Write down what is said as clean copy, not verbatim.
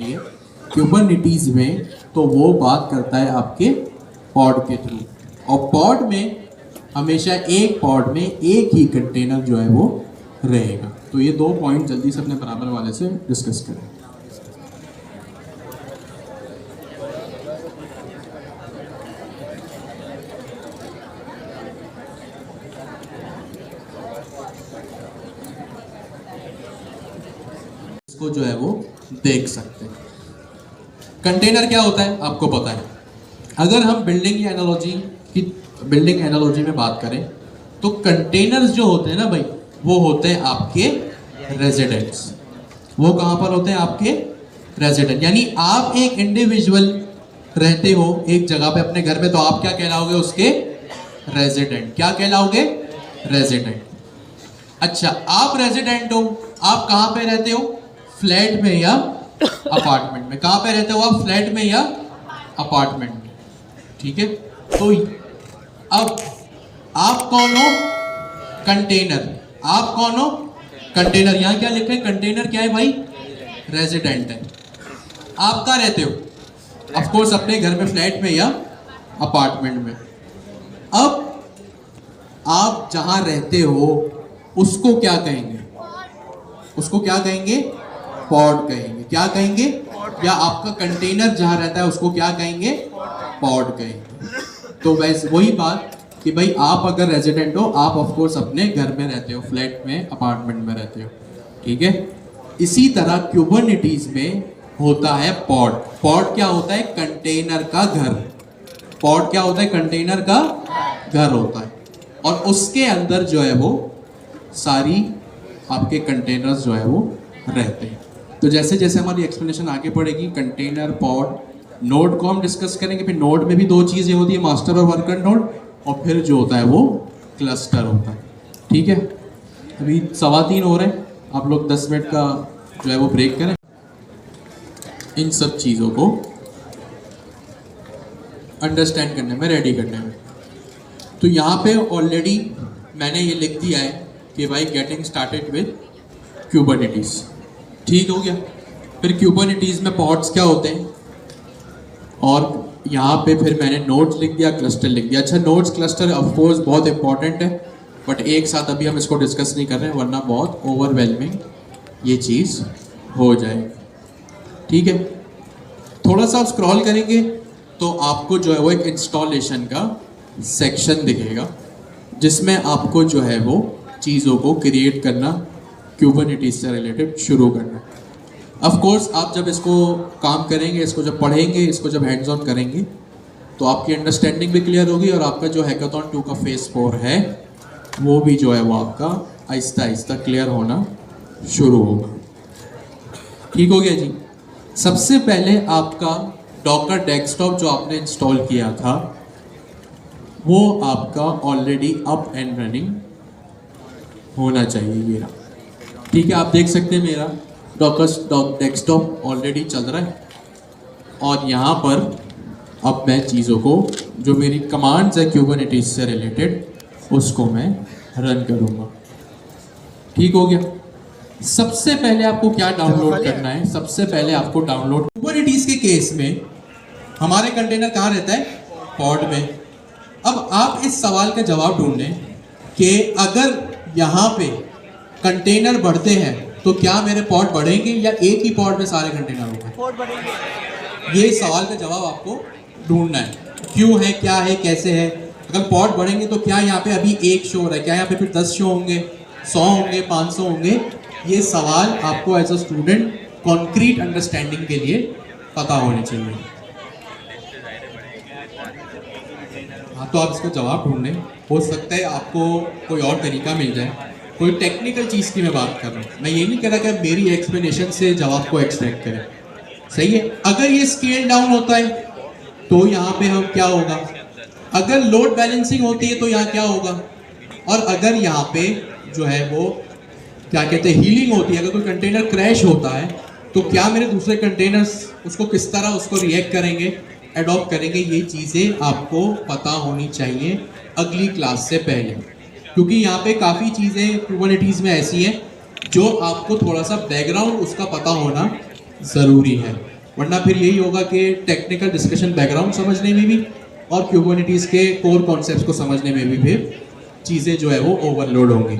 होती है क्यूबरनेटीज में, तो वो बात करता है आपके पॉड के थ्रू। और पॉड में हमेशा एक पॉड में एक ही कंटेनर जो है वो रहेगा। तो ये 2 पॉइंट जल्दी से अपने बराबर वाले से डिस्कस करें। इसको जो है वो देख सकते हैं। कंटेनर क्या होता है आपको पता है। अगर हम बिल्डिंग एनालॉजी में बात करें तो कंटेनर्स जो होते हैं ना भाई, वो होते हैं आपके रेजिडेंट्स। वो कहाँ पर होते हैं? आपके रेजिडेंट। यानी आप एक इंडिविजुअल रहते हो एक जगह पे अपने घर में, तो आप क्या कहलाओगे? उसके रेजिडेंट। क्या कहलाओगे? रेजिडेंट। अच्छा, आप रेजिडेंट हो, आप कहाँ पे रहते हो? फ्लैट में या अपार्टमेंट में। कहाँ पे रहते हो आप? फ्लैट में या अपार्टमेंट में। ठीक है, तो अब आप कौन हो? कंटेनर। आप कौन हो? कंटेनर। यहां क्या लिखा है? कंटेनर क्या है भाई? रेजिडेंट है। आप कहाँ रहते हो? ऑफ कोर्स अपने घर में, फ्लैट में या अपार्टमेंट में। अब आप जहां रहते हो उसको क्या कहेंगे? उसको क्या कहेंगे? पॉड कहेंगे। क्या कहेंगे? या आपका कंटेनर जहां रहता है उसको क्या कहेंगे? पॉड कहेंगे। तो वैसे वही बात कि भाई आप अगर रेजिडेंट हो, आप ऑफ कोर्स अपने घर में रहते हो, फ्लैट में, अपार्टमेंट में रहते हो। ठीक है, इसी तरह क्यूबरनेटीज में होता है पॉड। पॉड क्या होता है? कंटेनर का घर। पॉड क्या होता है? कंटेनर का घर होता है। और उसके अंदर जो है वो सारी आपके कंटेनर्स जो है वो रहते हैं। तो जैसे जैसे हमारी एक्सप्लेनेशन आगे बढ़ेगी, कंटेनर, पॉड, नोड को हम डिस्कस करेंगे। फिर नोड में भी 2 चीज़ें होती है, मास्टर और वर्कर नोड, और फिर जो होता है वो क्लस्टर होता है। ठीक है, अभी 3:15 हो रहे हैं, आप लोग 10 मिनट का जो है वो ब्रेक करें इन सब चीज़ों को अंडरस्टैंड करने में, रेडी करने में। तो यहाँ पे ऑलरेडी मैंने ये लिख दिया है कि भाई गेटिंग स्टार्टेड विद क्यूबरनेटीज। ठीक हो गया। फिर क्यूबरनेटीज में पॉड्स क्या होते हैं, और यहाँ पे फिर मैंने नोड्स लिख दिया, क्लस्टर लिख दिया। अच्छा, नोड्स क्लस्टर ऑफ कोर्स बहुत इंपॉर्टेंट है, बट एक साथ अभी हम इसको डिस्कस नहीं कर रहे हैं, वरना बहुत ओवरवेलमिंग ये चीज़ हो जाएगी। ठीक है, थोड़ा सा स्क्रॉल करेंगे तो आपको जो है वो एक इंस्टॉलेशन का सेक्शन दिखेगा, जिसमें आपको जो है वो चीज़ों को क्रिएट करना, क्यूबरनेटीज से रिलेटेड शुरू करना। ऑफ कोर्स आप जब इसको काम करेंगे, इसको जब पढ़ेंगे, इसको जब हैंड्स ऑन करेंगे, तो आपकी अंडरस्टैंडिंग भी क्लियर होगी, और आपका जो हैकाथॉन 2 का फेज 4 है वो भी जो है वो आपका आहिस्ता आहिस्ता क्लियर होना शुरू होगा। ठीक हो गया जी। सबसे पहले आपका डॉकर डेस्कटॉप जो आपने इंस्टॉल किया था वो आपका ऑलरेडी अप एंड रनिंग होना चाहिए। ये रहा। ठीक है, आप देख सकते हैं मेरा डॉकर डेस्कटॉप ऑलरेडी चल रहा है, और यहाँ पर अब मैं चीज़ों को, जो मेरी कमांड्स है क्यूबरनेटीज से रिलेटेड, उसको मैं रन करूँगा। ठीक हो गया। सबसे पहले आपको क्या डाउनलोड करना है? सबसे पहले आपको डाउनलोड, क्यूबरनेटीज के केस में हमारे कंटेनर कहाँ रहता है? पॉड में। अब आप इस सवाल का जवाब ढूंढें कि अगर यहाँ पे कंटेनर बढ़ते हैं तो क्या मेरे पॉड बढ़ेंगे, या एक ही पॉड में सारे कंटेनर होंगे? पॉड बढ़ेंगे। ये सवाल का जवाब आपको ढूंढना है। क्यों है, क्या है, कैसे है? अगर पॉड बढ़ेंगे तो क्या यहाँ पे अभी 1 शो हो रहा है, क्या यहाँ पे फिर 10 शो होंगे, 100 होंगे, 500 होंगे? ये सवाल आपको as a student concrete understanding के लिए पता होने चाहिए। हाँ, तो आप इसको जवाब ढूंढें। हो सकता है आपको कोई और तरीका मिल जाए, कोई टेक्निकल चीज़ की मैं बात कर रहा हूँ। मैं ये नहीं कह रहा कि आप मेरी एक्सप्लेनेशन से जवाब को एक्सट्रैक्ट करें। सही है। अगर ये स्केल डाउन होता है तो यहाँ पे हम क्या होगा? अगर लोड बैलेंसिंग होती है तो यहाँ क्या होगा? और अगर यहाँ पे जो है वो क्या कहते हैं, हीलिंग होती है, अगर कोई कंटेनर क्रैश होता है तो क्या मेरे दूसरे कंटेनर्स उसको किस तरह उसको रिएक्ट करेंगे, एडॉप्ट करेंगे? ये चीज़ें आपको पता होनी चाहिए अगली क्लास से पहले, क्योंकि यहाँ पे काफ़ी चीज़ें क्यूबरनेटीज में ऐसी हैं जो आपको थोड़ा सा बैकग्राउंड उसका पता होना ज़रूरी है, वरना फिर यही होगा कि टेक्निकल डिस्कशन बैकग्राउंड समझने में भी और क्यूबरनेटीज़ के कोर कॉन्सेप्ट्स को समझने में भी फिर चीज़ें जो है वो ओवरलोड होंगी।